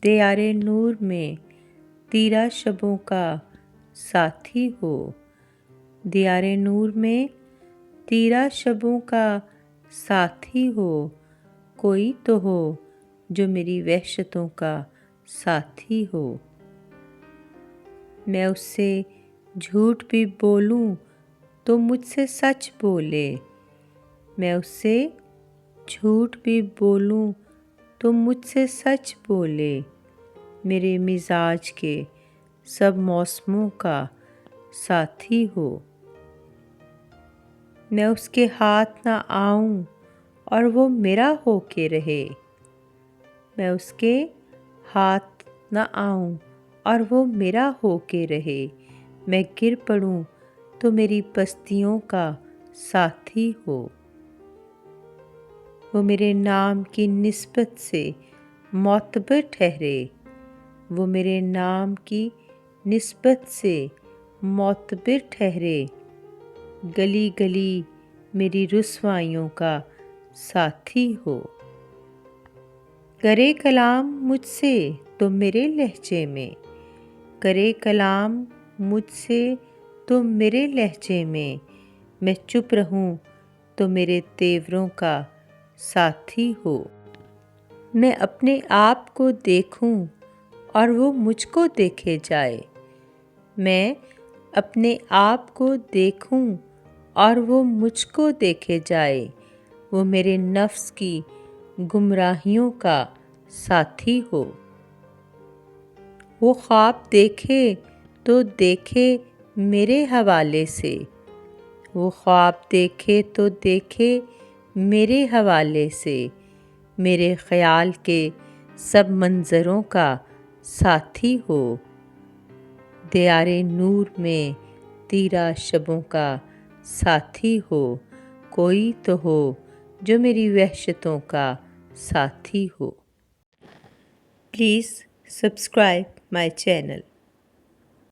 दियारे नूर में तेरा शबों का साथी हो। दियारे नूर में तेरा शबों का साथी हो। कोई तो हो जो मेरी वहशतों का साथी हो। मैं उससे झूठ भी बोलूं तो मुझसे सच बोले। मैं उससे झूठ भी बोलूं तो मुझसे सच बोले। मेरे मिजाज के सब मौसमों का साथी हो। मैं उसके हाथ ना आऊं और वो मेरा होके रहे। मैं उसके हाथ ना आऊं और वो मेरा होके रहे। मैं गिर पड़ूं तो मेरी पस्तियों का साथी हो। वो मेरे नाम की निस्बत से मोतबर ठहरे। वो मेरे नाम की निस्बत से मोतबर ठहरे। गली गली मेरी रुसवाइयों का साथी हो। करे कलाम मुझसे तो मेरे लहजे में। करे कलाम मुझसे तो मेरे लहजे में। मैं चुप रहूं तो मेरे तेवरों का साथी हो। मैं अपने आप को देखूं और वो मुझको देखे जाए। मैं अपने आप को देखूं और वो मुझको देखे जाए। वो मेरे नफ्स की गुमराहियों का साथी हो। वो ख्वाब देखे तो देखे मेरे हवाले से। वो ख्वाब देखे तो देखे मेरे हवाले से। मेरे ख़याल के सब मंज़रों का साथी हो। दियारे नूर में तेरा शबों का साथी हो। कोई तो हो जो मेरी वहशतों का साथी हो। Please subscribe my channel.